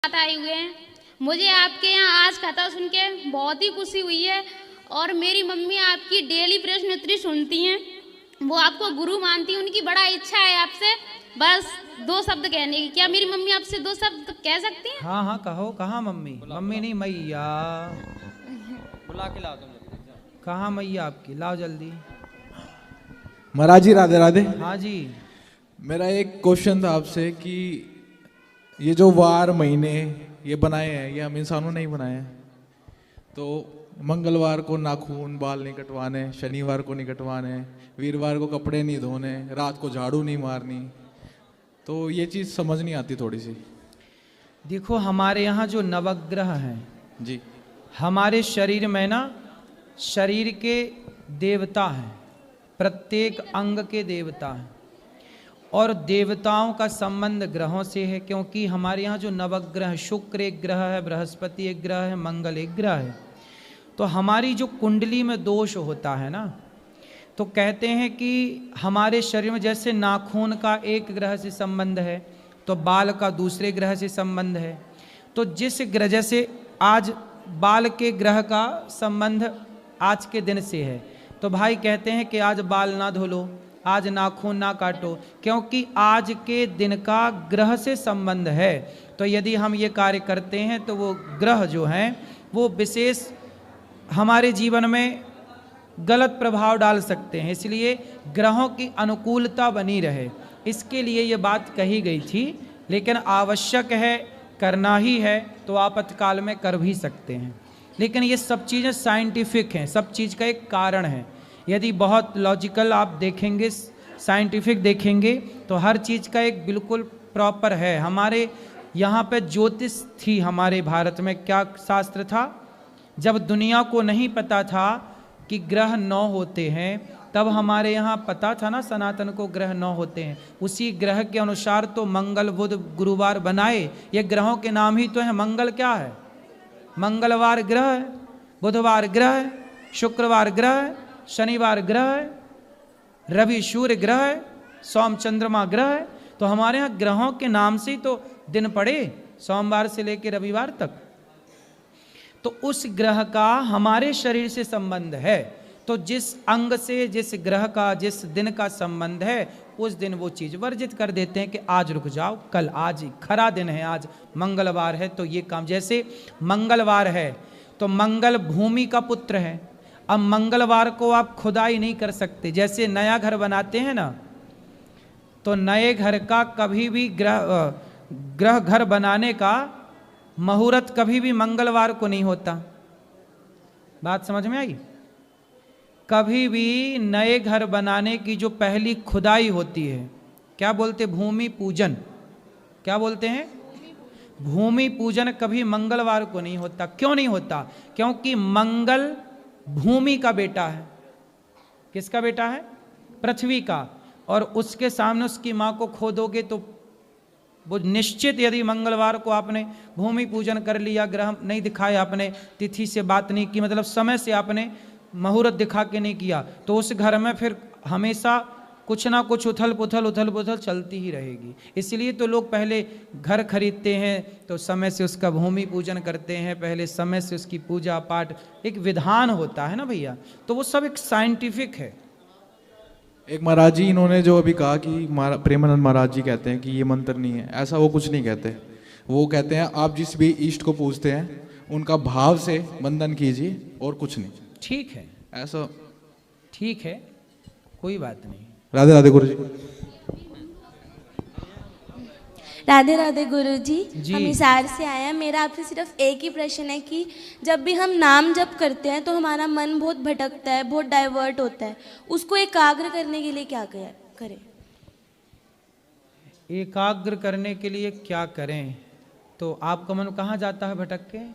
आए हुए हैं। मुझे आपके यहाँ आज कथा सुन के बहुत ही खुशी हुई है और मेरी मम्मी आपकी डेली प्रश्न उत्तरी सुनती हैं, वो आपको गुरु मानती हैं। उनकी बड़ा इच्छा है आपसे बस 2 शब्द कहने की। क्या मेरी मम्मी आपसे 2 शब्द कह सकती हैं? हाँ हाँ कहो। कहाँ मम्मी? मम्मी नहीं, मैया। बुला के लाओ तुम। कहाँ मैया आपकी? लाओ जल्दी। महाराज जी राधे राधे। हाँ जी। मेरा एक क्वेश्चन था आपसे कि ये जो वार महीने ये बनाए हैं, ये हम इंसानों ने ही बनाए हैं। तो मंगलवार को नाखून बाल नहीं कटवाने, शनिवार को नहीं कटवाने, वीरवार को कपड़े नहीं धोने, रात को झाड़ू नहीं मारनी। तो ये चीज़ समझ नहीं आती थोड़ी सी। देखो हमारे यहाँ जो नवग्रह हैं जी, हमारे शरीर में ना, शरीर के देवता हैं, प्रत्येक अंग के देवता हैं और देवताओं का संबंध ग्रहों से है। क्योंकि हमारे यहाँ जो नवग्रह, शुक्र एक ग्रह है, बृहस्पति एक ग्रह है, मंगल एक ग्रह है। तो हमारी जो कुंडली में दोष होता है ना, तो कहते हैं कि हमारे शरीर में जैसे नाखून का एक ग्रह से संबंध है तो बाल का दूसरे ग्रह से संबंध है। तो जिस ग्रह, जैसे आज बाल के ग्रह का संबंध आज के दिन से है, तो भाई कहते हैं कि आज बाल ना धो लो, आज नाखून ना काटो, क्योंकि आज के दिन का ग्रह से संबंध है। तो यदि हम ये कार्य करते हैं तो वो ग्रह जो हैं वो विशेष हमारे जीवन में गलत प्रभाव डाल सकते हैं। इसलिए ग्रहों की अनुकूलता बनी रहे, इसके लिए ये बात कही गई थी। लेकिन आवश्यक है, करना ही है तो आपातकाल में कर भी सकते हैं। लेकिन ये सब चीज़ें साइंटिफिक हैं, सब चीज़ का एक कारण है। यदि बहुत लॉजिकल आप देखेंगे, साइंटिफिक देखेंगे, तो हर चीज़ का एक बिल्कुल प्रॉपर है। हमारे यहाँ पे ज्योतिष थी, हमारे भारत में क्या शास्त्र था? जब दुनिया को नहीं पता था कि ग्रह 9 होते हैं, तब हमारे यहाँ पता था ना, सनातन को ग्रह 9 होते हैं। उसी ग्रह के अनुसार तो मंगल बुध गुरुवार बनाए। ये ग्रहों के नाम ही तो है। मंगल क्या है? मंगलवार ग्रह है, बुधवार ग्रह है, शुक्रवार ग्रह है, शनिवार ग्रह है, रवि सूर्य ग्रह है, सोम चंद्रमा ग्रह है। तो हमारे यहाँ ग्रहों के नाम से ही तो दिन पड़े, सोमवार से लेकर रविवार तक। तो उस ग्रह का हमारे शरीर से संबंध है। तो जिस अंग से, जिस ग्रह का, जिस दिन का संबंध है, उस दिन वो चीज़ वर्जित कर देते हैं कि आज रुक जाओ, कल, आज खरा दिन है, आज मंगलवार है तो ये काम। जैसे मंगलवार है तो मंगल भूमि का पुत्र है। अब मंगलवार को आप खुदाई नहीं कर सकते। जैसे नया घर बनाते हैं ना, तो नए घर का कभी भी ग्रह घर बनाने का मुहूर्त कभी भी मंगलवार को नहीं होता। बात समझ में आई? कभी भी नए घर बनाने की जो पहली खुदाई होती है, क्या बोलते? भूमि पूजन। क्या बोलते हैं? भूमि पूजन कभी मंगलवार को नहीं होता। क्यों नहीं होता? क्योंकि मंगल भूमि का बेटा है। किसका बेटा है? पृथ्वी का। और उसके सामने उसकी माँ को खोदोगे तो वो निश्चित, यदि मंगलवार को आपने भूमि पूजन कर लिया, ग्रह नहीं दिखाया, आपने तिथि से बात नहीं की, मतलब समय से आपने मुहूर्त दिखा के नहीं किया, तो उस घर में फिर हमेशा कुछ ना कुछ उथल पुथल चलती ही रहेगी। इसलिए तो लोग पहले घर खरीदते हैं तो समय से उसका भूमि पूजन करते हैं, पहले समय से उसकी पूजा पाठ, एक विधान होता है ना भैया। तो वो सब एक साइंटिफिक है। एक महाराज जी इन्होंने जो अभी कहा कि प्रेमानंद महाराज जी कहते हैं कि ये मंत्र नहीं है, ऐसा वो कुछ नहीं कहते। वो कहते हैं आप जिस भी इष्ट को पूजते हैं उनका भाव से वंदन कीजिए और कुछ नहीं। ठीक है, ऐसा ठीक है, कोई बात नहीं। राधे राधे गुरु जी। राधे राधे गुरु जी। जी। हम हिसार से आए हैं। मेरा आपसे सिर्फ एक ही प्रश्न है कि जब भी हम नाम जप करते हैं तो हमारा मन बहुत भटकता है, बहुत डाइवर्ट होता है, उसको एकाग्र करने के लिए क्या करें? एकाग्र करने के लिए क्या करें? तो आपका मन कहाँ जाता है भटक के?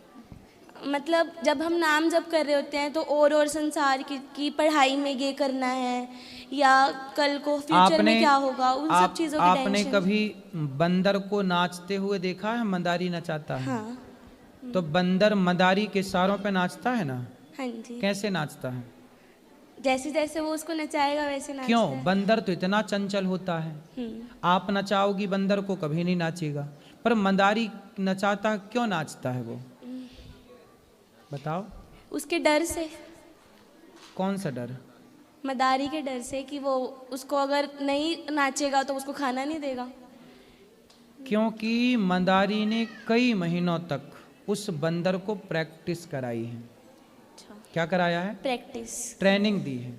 मतलब जब हम नाम जप कर रहे होते हैं तो और संसार की पढ़ाई में ये करना है, या कल को फ्यूचर में क्या होगा, उन सब चीज़ों की आपने टेंशन। कभी बंदर को नाचते हुए देखा है? मदारी नचाता है। हाँ। तो बंदर मदारी के इशारों पे नाचता है ना? हाँ जी। कैसे नाचता है? जैसे जैसे वो उसको नचाएगा वैसे नाचता क्यों? है। बंदर तो इतना चंचल होता है। आप नचाओगी बंदर को, कभी नहीं नाचेगा। पर मंदारी नचाता क्यों नाचता है वो? बताओ। उसके डर से, कौन सा डर? मदारी के डर से कि वो उसको अगर नहीं नाचेगा तो उसको खाना नहीं देगा। क्योंकि मंदारी ने कई महीनों तक उस बंदर को प्रैक्टिस कराई है। क्या कराया है? प्रैक्टिस, ट्रेनिंग दी है।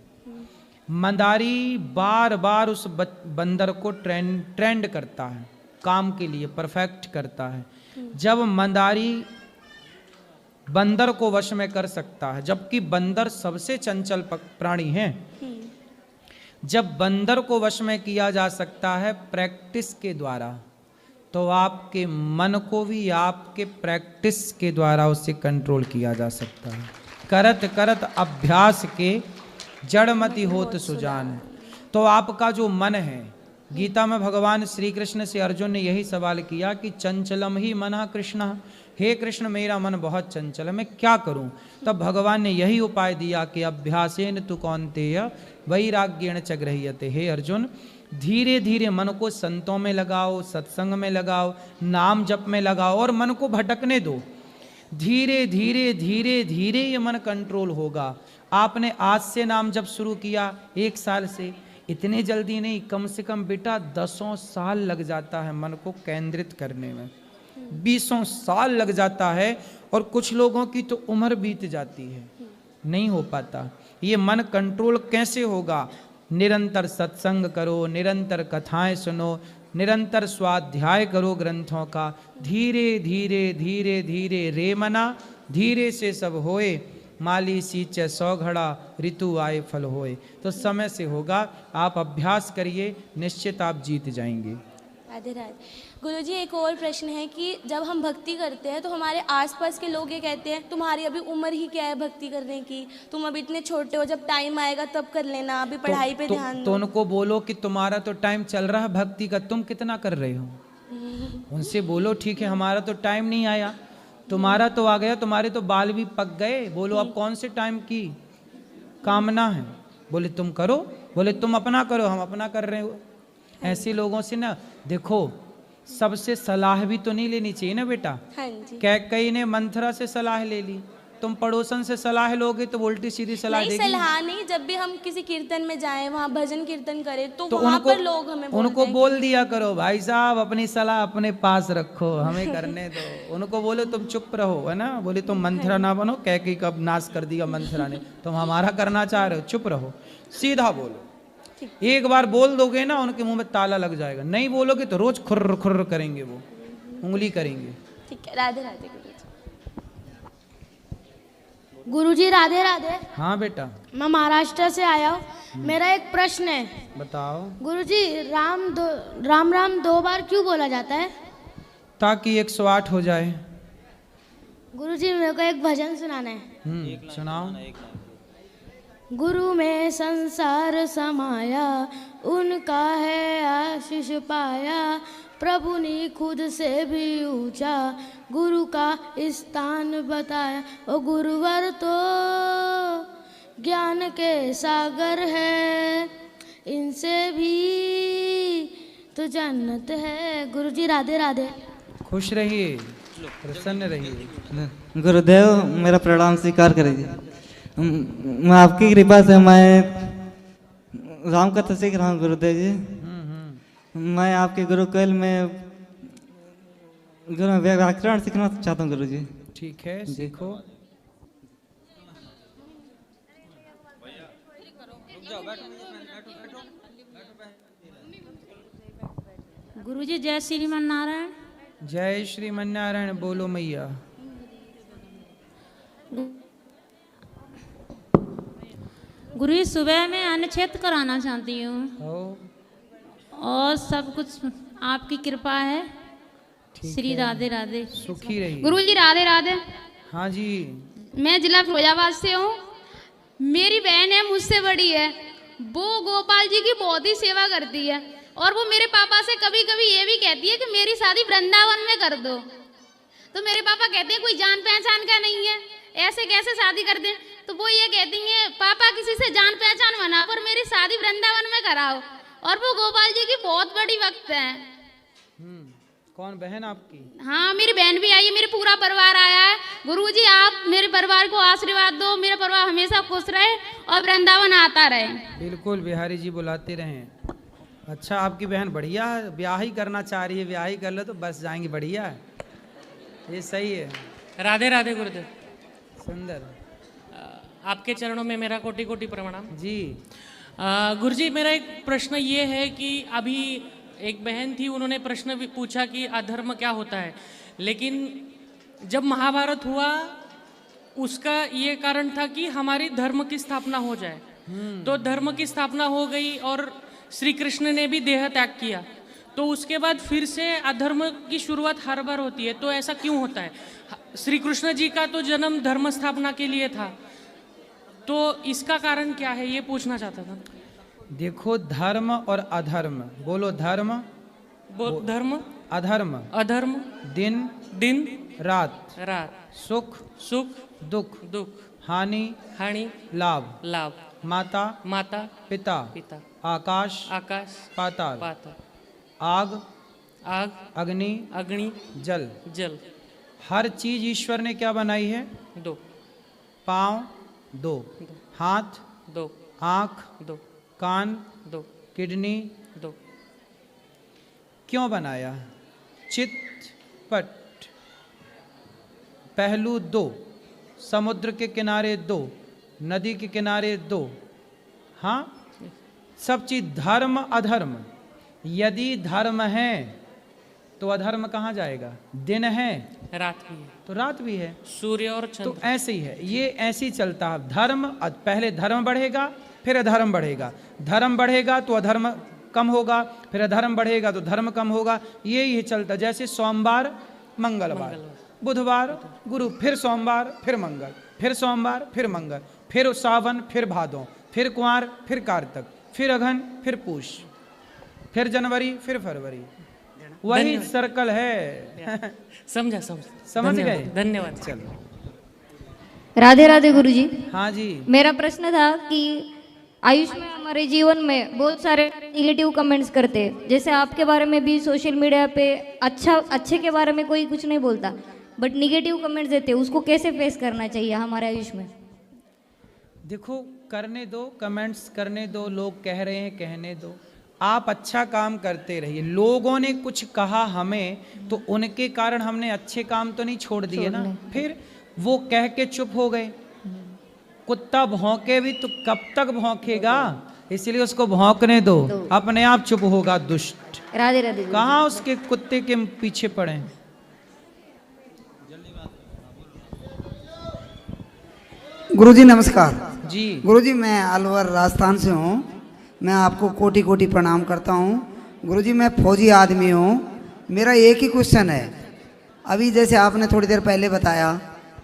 मंदारी बार बार उस बंदर को ट्रेंड करता है, काम के लिए परफेक्ट करता है। जब मंदारी बंदर को वश में कर सकता है, जबकि बंदर सबसे चंचल प्राणी है, जब बंदर को वश में किया जा सकता है प्रैक्टिस के द्वारा, तो आपके मन को भी आपके प्रैक्टिस के द्वारा उससे कंट्रोल किया जा सकता है। करत करत अभ्यास के जड़मति होत सुजान। तो आपका जो मन है, गीता में भगवान श्री कृष्ण से अर्जुन ने यही सवाल किया कि चंचलम ही मनः कृष्ण, हे कृष्ण मेरा मन बहुत चंचल है, मैं क्या करूं? तब भगवान ने यही उपाय दिया कि अभ्यासेन तु कौन्तेय वैराग्येण च गृह्यते। हे अर्जुन, धीरे धीरे मन को संतों में लगाओ, सत्संग में लगाओ, नाम जप में लगाओ और मन को भटकने दो। धीरे धीरे धीरे धीरे ये मन कंट्रोल होगा। आपने आज से नाम जप शुरू किया, 1 साल से, इतने जल्दी नहीं, कम से कम बेटा 10 साल लग जाता है मन को केंद्रित करने में, 20 साल लग जाता है। और कुछ लोगों की तो उम्र बीत जाती है, नहीं हो पाता। ये मन कंट्रोल कैसे होगा? निरंतर सत्संग करो, निरंतर कथाएं सुनो, निरंतर स्वाध्याय करो ग्रंथों का। धीरे धीरे धीरे धीरे रे मना, धीरे से सब होए, माली सींचे 100 घड़ा, ऋतु आए फल होए। तो समय से होगा, आप अभ्यास करिए, निश्चित आप जीत जाएंगे। राधे राधे। गुरुजी, एक और प्रश्न है कि जब हम भक्ति करते हैं तो हमारे आसपास के लोग ये कहते हैं तुम्हारी अभी उम्र ही क्या है भक्ति करने की, तुम अभी इतने छोटे हो, जब टाइम आएगा तब कर लेना, अभी पढ़ाई पे ध्यान तो दो। उनको बोलो कि तुम्हारा तो टाइम चल रहा है भक्ति का, तुम कितना कर रहे हो? उनसे बोलो ठीक है हमारा तो टाइम नहीं आया, तुम्हारा तो आ गया, तुम्हारे तो बाल भी पक गए। बोलो अब कौन से टाइम की कामना है? बोले तुम करो, बोले तुम अपना करो, हम अपना कर रहे हो। ऐसे लोगों से ना देखो, सबसे सलाह भी तो नहीं लेनी चाहिए ना बेटा। हाँ जी। कैकेयी ने मंथरा से सलाह ले ली, तुम पड़ोसन से सलाह लोगे तो उल्टी सीधी सलाह नहीं, देगी। सलाह नहीं, जब भी हम किसी कीर्तन में जाएं, वहाँ भजन कीर्तन करें तो वहाँ उनको पर लोग हमें बोलते उनको हैं बोल दिया करो भाई साहब अपनी सलाह अपने पास रखो, हमें करने दो। उनको बोलो तुम चुप रहो, है ना। बोले तुम मंथरा ना बनो, कैकेयी का नाश कर दिया मंथरा ने, तुम हमारा करना चाह रहे हो, चुप रहो, सीधा बोलो। एक बार बोल दोगे ना उनके मुंह में ताला लग जाएगा, नहीं बोलोगे तो रोज खुर्र खुर्र करेंगे, वो उंगली करेंगे। ठीक है। राधे राधे गुरुजी। गुरुजी राधे राधे। हाँ बेटा। मैं महाराष्ट्र से आया हूँ, मेरा एक प्रश्न है। बताओ। गुरुजी, राम राम 2 बार क्यों बोला जाता है? ताकि 108 हो जाए। गुरुजी मेरे को एक भजन सुनाना है। सुनाओ। गुरु में संसार समाया, उनका है आशीष पाया, प्रभु ने खुद से भी ऊंचा गुरु का स्थान बताया। ओ गुरुवर तो ज्ञान के सागर है, इनसे भी तो जन्नत है। गुरुजी राधे राधे। खुश रहिए, प्रसन्न रहिए। गुरुदेव मेरा प्रणाम स्वीकार करिए। मैं आपकी कृपा से मैं राम कथा सीख रहा हूँ गुरुदेव जी। मैं आपके गुरुकुल में व्याकरण सीखना चाहता हूँ गुरुजी। ठीक है, सीखो। गुरुजी जय श्रीमन नारायण। जय श्रीमन नारायण। बोलो मैया। गुरुजी सुबह में अन्नछेद कराना चाहती हूँ और सब कुछ आपकी कृपा है। श्री राधे राधे। सुखी रहिए। गुरुजी राधे राधे। हाँ जी। मैं जिला फिरोजाबाद से हूँ। मेरी बहन है, मुझसे बड़ी है, वो गोपाल जी की बहुत ही सेवा करती है और वो मेरे पापा से कभी कभी ये भी कहती है कि मेरी शादी वृंदावन में कर दो। तो मेरे पापा कहते हैं कोई जान पहचान का नहीं है, ऐसे कैसे शादी कर दें। तो वो ये कहती हैं पापा किसी से जान पहचान बना पर मेरी शादी वृंदावन में कराओ। और वो गोपाल जी की बहुत बड़ी भक्त है। कौन बहन आपकी? हाँ मेरी बहन भी आई है, मेरे पूरा परिवार आया है। गुरुजी आप मेरे परिवार को आशीर्वाद दो, मेरा परिवार हमेशा खुश रहे और वृंदावन आता रहे। बिल्कुल, बिहारी जी बुलाते रहें। अच्छा, आपकी बहन बढ़िया है, ब्याह ही करना चाह रही है, ब्याह ही कर लो तो बस जाएंगी, बढ़िया है, ये सही है। राधे राधे गुरुदेव। सुंदर। आपके चरणों में मेरा कोटि कोटि प्रणाम जी। गुरुजी मेरा एक प्रश्न ये है कि अभी एक बहन थी, उन्होंने प्रश्न भी पूछा कि अधर्म क्या होता है, लेकिन जब महाभारत हुआ उसका ये कारण था कि हमारी धर्म की स्थापना हो जाए। तो धर्म की स्थापना हो गई और श्री कृष्ण ने भी देह त्याग किया, तो उसके बाद फिर से अधर्म की शुरुआत हर बार होती है। तो ऐसा क्यों होता है? श्री कृष्ण जी का तो जन्म धर्म स्थापना के लिए था, तो इसका कारण क्या है ये पूछना चाहता था। देखो, धर्म और अधर्म, बोलो धर्म, धर्म, अधर्म, अधर्म, दिन, दिन, रात, रात, सुख, सुख, दुख, दुख, हानि, हानि, लाभ, लाभ, माता, माता, पिता, पिता, आकाश, आकाश, पाताल, पाताल, आग, आग, अग्नि, अग्नि, जल। जल। हर चीज ईश्वर ने क्या बनाई है? दो, पाँव दो, हाथ दो, आँख दो, कान दो, किडनी दो। क्यों बनाया? चित्त पट, पहलू दो, समुद्र के किनारे दो, नदी के किनारे दो। हाँ, सब चीज धर्म अधर्म। यदि धर्म है तो अधर्म कहाँ जाएगा? दिन है, रात भी है, तो रात भी है। सूर्य और तो चंद्र। ऐसे ही है, ये ऐसे ही चलता है। धर्म, पहले धर्म बढ़ेगा फिर अधर्म बढ़ेगा, धर्म बढ़ेगा तो अधर्म कम होगा, फिर अधर्म बढ़ेगा तो धर्म कम होगा, यही चलता। जैसे सोमवार मंगलवार, बुधवार गुरु, फिर सोमवार फिर मंगल, फिर सोमवार फिर मंगल, फिर सावन फिर भादों, फिर कुंवार फिर कार्तिक, फिर अघन फिर पूष, फिर जनवरी फिर फरवरी, वही सर्कल है। समझा समझ गए? धन्यवाद। चलो, राधे राधे गुरुजी। हाँ जी। मेरा प्रश्न था कि आयुष में हमारे जीवन में बहुत सारे निगेटिव कमेंट्स करते हैं, जैसे आपके बारे में भी सोशल मीडिया पे अच्छे के बारे में कोई कुछ नहीं बोलता, बट निगेटिव कमेंट्स देते हैं, उसको कैसे फेस करना चाहिए हमारे आयुष में? देखो, करने दो, कमेंट्स करने दो, लोग कह रहे हैं कहने दो, आप अच्छा काम करते रहिए। लोगों ने कुछ कहा हमें, तो उनके कारण हमने अच्छे काम तो नहीं छोड़ दिए ना, फिर वो कह के चुप हो गए। कुत्ता भौंके भी तो कब तक भौंकेगा, इसलिए उसको भौंकने दो, अपने आप चुप होगा दुष्ट। राधे राधे। कहाँ उसके कुत्ते के पीछे पड़े। गुरुजी नमस्कार। जी गुरुजी, मैं अलवर राजस्थान से हूँ, मैं आपको कोटि कोटि प्रणाम करता हूँ। गुरुजी, मैं फौजी आदमी हूँ, मेरा एक ही क्वेश्चन है। अभी जैसे आपने थोड़ी देर पहले बताया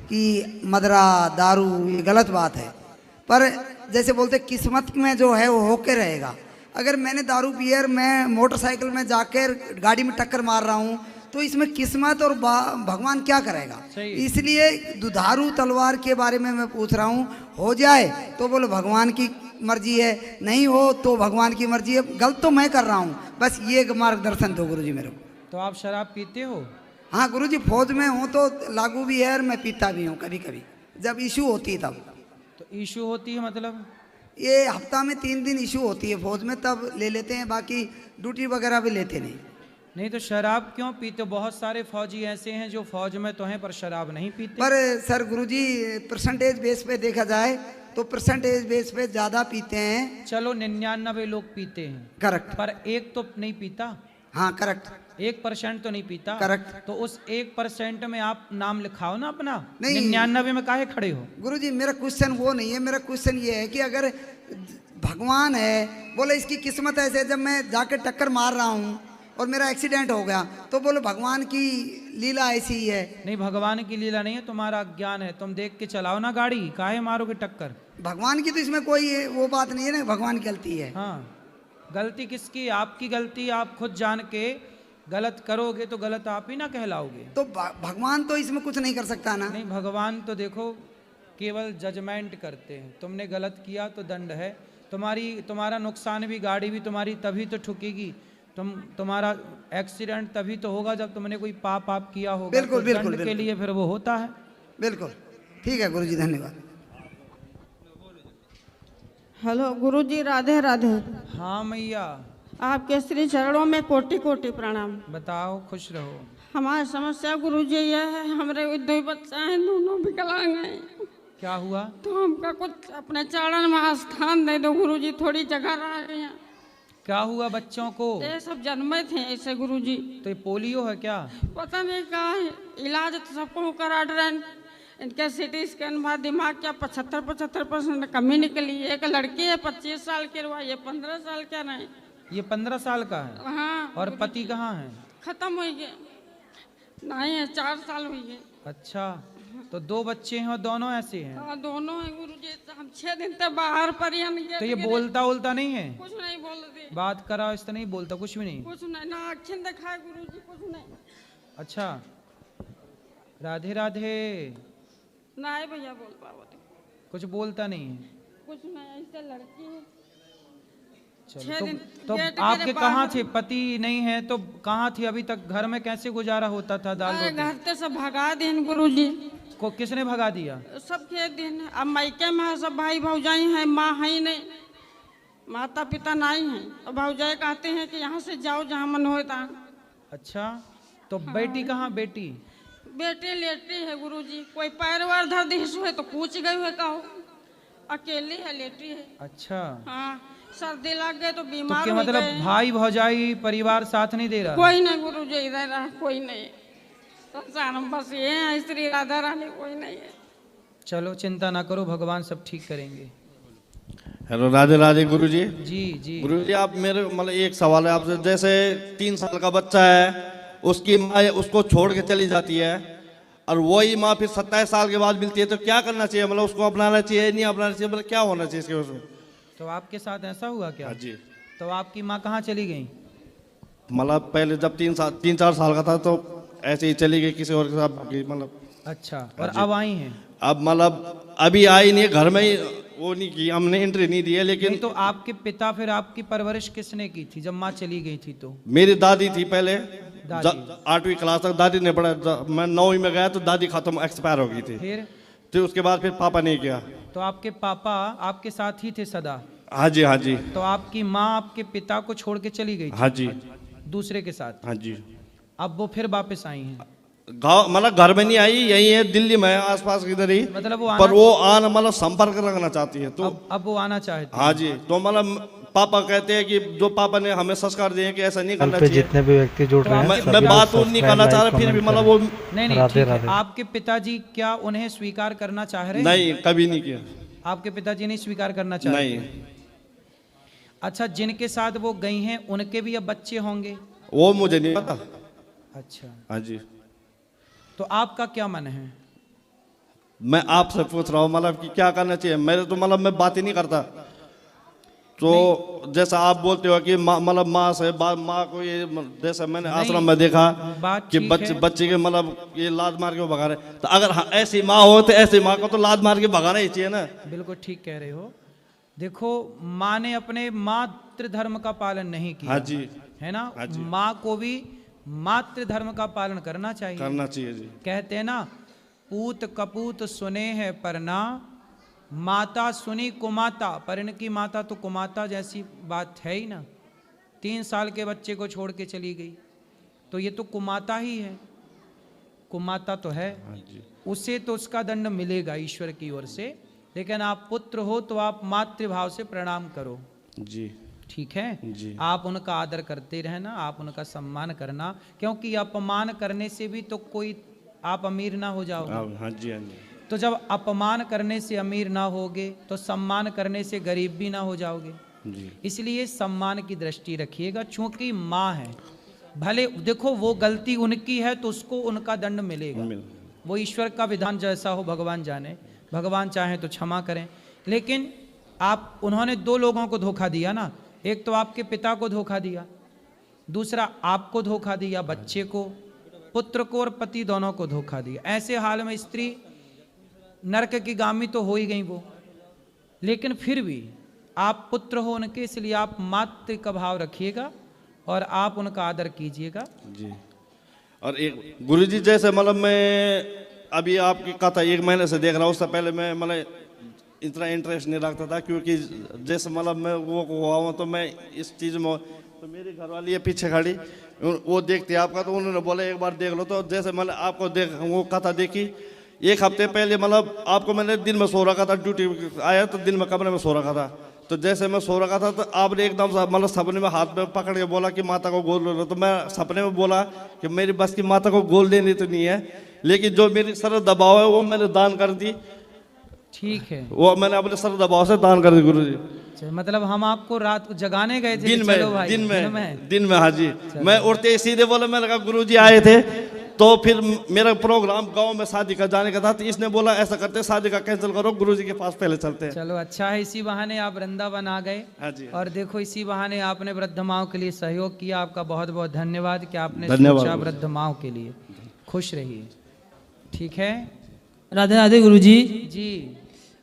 कि मदरा दारू ये गलत बात है, पर जैसे बोलते किस्मत में जो है वो होके रहेगा। अगर मैंने दारू पियर मैं मोटरसाइकिल में जाकर गाड़ी में टक्कर मार रहा हूँ, तो इसमें किस्मत और भगवान क्या करेगा? इसलिए दुधारू तलवार के बारे में मैं पूछ रहा हूँ। हो जाए तो बोलो भगवान की मर्जी है, नहीं हो तो भगवान की मर्जी है। गलत तो मैं कर रहा हूँ, बस ये मार्गदर्शन दो गुरुजी मेरे को। तो आप शराब पीते हो? हाँ गुरुजी, फौज में हूँ तो लागू भी है और मैं पीता भी हूँ कभी कभी, जब इशू होती है तब। तो इशू होती है मतलब? ये हफ्ता में 3 दिन इशू होती है फौज में, तब ले लेते हैं, बाकी ड्यूटी वगैरह भी लेते नहीं। नहीं तो शराब क्यों पीते? बहुत सारे फौजी ऐसे हैं जो फौज में तो हैं पर शराब नहीं पीते। पर सर गुरुजी, परसेंटेज बेस पे देखा जाए तो परसेंटेज बेस पे ज़्यादा पीते हैं। चलो 99 लोग पीते हैं, करेक्ट, पर एक तो नहीं पीता। हाँ करेक्ट, 1% तो नहीं पीता। करेक्ट। तो उस 1% में आप नाम लिखाओ ना अपना। नहीं, 99 में काहे खड़े हो? गुरुजी मेरा क्वेश्चन वो नहीं है, मेरा क्वेश्चन ये है कि अगर भगवान है, बोले इसकी किस्मत ऐसे है, जब मैं जाके टक्कर मार रहा हूँ और मेरा एक्सीडेंट हो गया, तो बोलो भगवान की लीला ऐसी ही है। नहीं, भगवान की लीला नहीं है, तुम्हारा अज्ञान है। तुम देख के चलाओ ना गाड़ी, काहे मारोगे टक्कर? भगवान की तो इसमें कोई वो बात नहीं है ना, भगवान की गलती है। हाँ, गलती किसकी? आपकी गलती। आप खुद जान के गलत करोगे तो गलत आप ही ना कहलाओगे। तो भगवान तो इसमें कुछ नहीं कर सकता ना? नहीं, भगवान तो देखो केवल जजमेंट करते हैं। तुमने गलत किया तो दंड है, तुम्हारा नुकसान भी, गाड़ी भी तुम्हारी तभी तो ठुकेगी तुम्हारा एक्सीडेंट तभी तो होगा जब तुमने कोई पाप किया होगा। बिल्कुल, तो बिल्कुल, दंड के बिल्कुल। लिए फिर वो होता है। बिल्कुल ठीक है गुरुजी, धन्यवाद। हेलो गुरुजी, राधे राधे। हाँ मैया, आपके श्री चरणों में कोटि कोटि प्रणाम। बताओ, खुश रहो। हमारी समस्या गुरुजी यह है, हमारे दो बच्चा हैं, दोनों विकलांग हैं। क्या हुआ? तो हमका कुछ अपने चरण में स्थान दे दो गुरुजी, थोड़ी जगह रह गई है। क्या हुआ बच्चों को? ये सब जन्मे थे ऐसे गुरुजी। तो ये पोलियो है क्या? पता नहीं क्या है, इलाज तो सबको करा रहे हैं। इनके सिटी स्कैन बाद दिमाग क्या 75% कमी निकली। एक लड़की है 25 साल की, ये 15 साल क्या नहीं। ये 15 साल का है। हाँ। और पति कहाँ है? खत्म हो गए, नहीं है, 4 साल हुई है। अच्छा, तो 2 बच्चे हैं और दोनों ऐसे हैं? हाँ दोनों हैं गुरुजी। हम 6 दिन तक बाहर पर ही। तो ये बोलता नहीं है? कुछ नहीं बोलते। बात करा इस तरह नहीं बोलता, कुछ भी नहीं? कुछ नहीं, ना आँखें दिखाए गुरुजी, कुछ नहीं। अच्छा, राधे राधे। नहीं भैया बोल पाओ, कुछ बोलता नहीं है? कुछ नहीं, ऐसे लड़की है। चलो, तो आपके कहाँ थे? पति नहीं है तो कहाँ थे अभी तक? घर में कैसे गुजारा होता था? दाल रोटी? घर से सब भगा दिन गुरुजी। को किसने भगा दिया? सब खेत दिन। अब मायके में है, सब भाई भौजाई हैं, माँ है नहीं, माता पिता नहीं है। और भौजाई कहते हैं कि यहाँ से जाओ जहाँ मन होता। अच्छा, तो बेटी कहाँ? बेटी लेटी है गुरुजी। कोई पैर वार धर दी है तो पूछ गई है, कहो अकेली है, लेटी है। अच्छा। हाँ, सर्दी लग गए तो तो बीमार क्या हो मतलब गए। भाई भौजाई परिवार साथ नहीं दे रहा? कोई नहीं गुरुजी, इधर रहा कोई नहीं। संसार में बस ये है श्री राधा रानी, कोई नहीं है। चलो चिंता ना करो, भगवान सब ठीक करेंगे। हेलो, राधे राधे गुरुजी। जी जी गुरुजी, आप मेरे मतलब एक सवाल है आपसे। जैसे 3 साल का बच्चा है, उसकी माँ उसको छोड़ के चली जाती है और वही माँ फिर 27 साल के बाद मिलती है, तो क्या करना चाहिए? मतलब उसको अपनाना चाहिए, नहीं अपनाना चाहिए, मतलब क्या होना चाहिए इसके उसमें? तो आपके साथ ऐसा हुआ क्या? हाँ जी। तो आपकी माँ कहाँ चली गई? मतलब पहले जब 3-4 साल का था तो ऐसे ही चली गई किसी और के साथ, मतलब। अच्छा, और अब आई हैं? अब मतलब अभी आई नहीं है, घर में ही वो नहीं की, हमने एंट्री नहीं दी है। लेकिन तो आपके पिता, फिर आपकी परवरिश किसने की थी जब माँ चली गई थी? तो मेरी दादी थी पहले, 8वीं क्लास तक दादी ने पढ़ा। मैं 9वीं में गया तो दादी खत्म, एक्सपायर हो गई थी। फिर उसके बाद फिर पापा नहीं किया। तो आपके पापा आपके साथ ही थे सदा? हाँ जी, हाँ जी। तो आपकी माँ आपके पिता को छोड़ के चली गई थी? हाँ जी। दूसरे के साथ? हाँ जी। अब वो फिर वापस आई हैं? गाँव मतलब घर में नहीं आई, यही है दिल्ली में, आसपास किधर ही। मतलब वो आना मतलब संपर्क रखना चाहती है। तो अब वो आना चाहती है? हाँ जी। तो मतलब पापा कहते हैं कि जो पापा ने हमें संस्कार दिए कि ऐसा नहीं करना चाहिए। जितने भी व्यक्ति जुड़ रहे हैं, मैं बात नहीं करना चाह रहा, फिर भी मतलब वो नहीं ठीक है। आपके पिताजी क्या उन्हें स्वीकार करना चाह रहे हैं? नहीं, कभी नहीं किया। आपके पिताजी नहीं स्वीकार करना चाह रहे? नहीं। अच्छा, जिनके साथ वो गई हैं उनके भी अब बच्चे होंगे? वो मुझे नहीं पता। अच्छा। हाँ जी। तो आपका क्या मन है? मैं आपसे पूछ रहा हूँ मतलब कि क्या करना चाहिए। मेरे तो मतलब मैं बात ही नहीं करता। तो जैसा आप बोलते हो कि मतलब माँ से माँ को ये, जैसा मैंने आश्रम में देखा कि बच्चे के मतलब ये लाद मार के भगा रहे, तो अगर ऐसी माँ हो तो ऐसी माँ को तो लाद मार के भगाना ही चाहिए ना। बिल्कुल ठीक कह रहे हो। देखो, माँ ने अपने मातृ धर्म का पालन नहीं किया। हाँ जी। है ना? माँ को भी मातृ धर्म का पालन करना चाहिए। करना चाहिए जी। कहते हैं ना, पूत कपूत सुने है परना, माता सुनी कुमाता। पर इनकी माता तो कुमाता जैसी बात है ही ना। 3 साल के बच्चे को छोड़ के चली गई, तो ये तो कुमाता ही है, कुमाता तो है। उसे तो उसका दंड मिलेगा ईश्वर की ओर से। लेकिन आप पुत्र हो तो आप मातृभाव से प्रणाम करो जी। ठीक है जी। आप उनका आदर करते रहना, आप उनका सम्मान करना, क्योंकि अपमान करने से भी तो कोई आप अमीर ना हो जाओगे। हाँ जी, हाँ जी। तो जब अपमान करने से अमीर ना होगे तो सम्मान करने से गरीब भी ना हो जाओगे जी। इसलिए सम्मान की दृष्टि रखिएगा। चूंकि माँ है, भले देखो वो गलती उनकी है तो उसको उनका दंड मिलेगा। वो ईश्वर का विधान जैसा हो भगवान जाने, भगवान चाहे तो क्षमा करें। लेकिन आप उन्होंने 2 लोगों को धोखा दिया ना, एक तो आपके पिता को धोखा दिया, दूसरा आपको धोखा दिया, बच्चे को, पुत्र को और पति दोनों को धोखा दिया। ऐसे हाल में स्त्री नरक की गामी तो हो ही गई वो, लेकिन फिर भी आप पुत्र हो उनके, इसलिए आप मातृ का भाव रखिएगा और आप उनका आदर कीजिएगा। जी। और एक गुरुजी जैसे मतलब मैं अभी आपकी कथा 1 महीने से देख रहा हूँ, उससे पहले मैं मतलब इतना इंटरेस्ट नहीं रखता था, क्योंकि जैसे मतलब मैं वो हुआ हूँ तो मैं इस चीज़ में, तो मेरी घरवाली है पीछे खड़ी, वो देखती है आपका, तो उन्होंने बोला एक बार देख लो। तो जैसे मैंने आपको वो कथा देखी 1 हफ्ते पहले, मतलब आपको मैंने दिन में सो रखा था, ड्यूटी आया तो दिन में कमरे में सो रखा था। तो जैसे मैं सो रखा था तो आपने एकदम मतलब सपने में हाथ में पकड़ के बोला कि माता को गोद लो। तो मैं सपने में बोला कि मेरी बस की माता को गोद लेनी तो नहीं है, लेकिन जो मेरी सर दबाव है वो मैंने दान कर दी। ठीक है, वो मैंने अपने सर दबाव से दान कर दी गुरुजी। मतलब हम आपको रात को जगाने गए थे? दिन चलो भाई, में दिन में हाँ जी। मैं उठते ही सीधे बोला, मैंने कहा गुरुजी आए थे, तो फिर मेरा प्रोग्राम गांव में शादी का जाने का था, तो इसने बोला ऐसा करते शादी का कैंसिल करो, गुरुजी के पास पहले चलते हैं। चलो अच्छा है, इसी बहाने आप वृंदावन आ गए। हाँ जी। और देखो इसी बहाने आपने वृद्ध माओं के लिए सहयोग किया, आपका बहुत बहुत धन्यवाद कि आपने धन्यवाद। सोचा वृद्ध माओं के लिए। खुश रहिए। ठीक है, राधे राधे गुरुजी। जी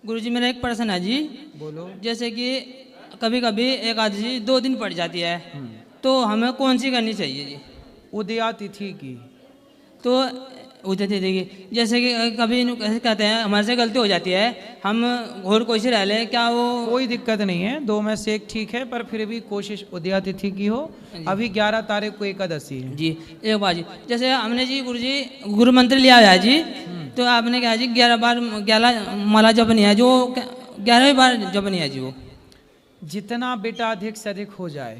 गुरुजी मेरा एक प्रश्न है जी। बोलो। जैसे कि कभी कभी एकादशी 2 दिन पड़ जाती है, तो हमें कौन सी करनी चाहिए जी? उदया तिथि की। तो उदय तिथि की, जैसे कि कभी कहते हैं हमारे से गलती हो जाती है, हम घोर कोई से रह लें, क्या वो? कोई दिक्कत नहीं है, 2 में से एक ठीक है, पर फिर भी कोशिश उदया तिथि की हो। अभी 11 तारीख को एकादशी है जी। एक बार जी, जैसे हमने जी गुरुजी गुरु मंत्र लिया है जी, तो आपने कहा जी 11 बार 11 माला जपनी है, जो 11वीं बार जपनी है जी वो। जितना बेटा अधिक से अधिक हो जाए।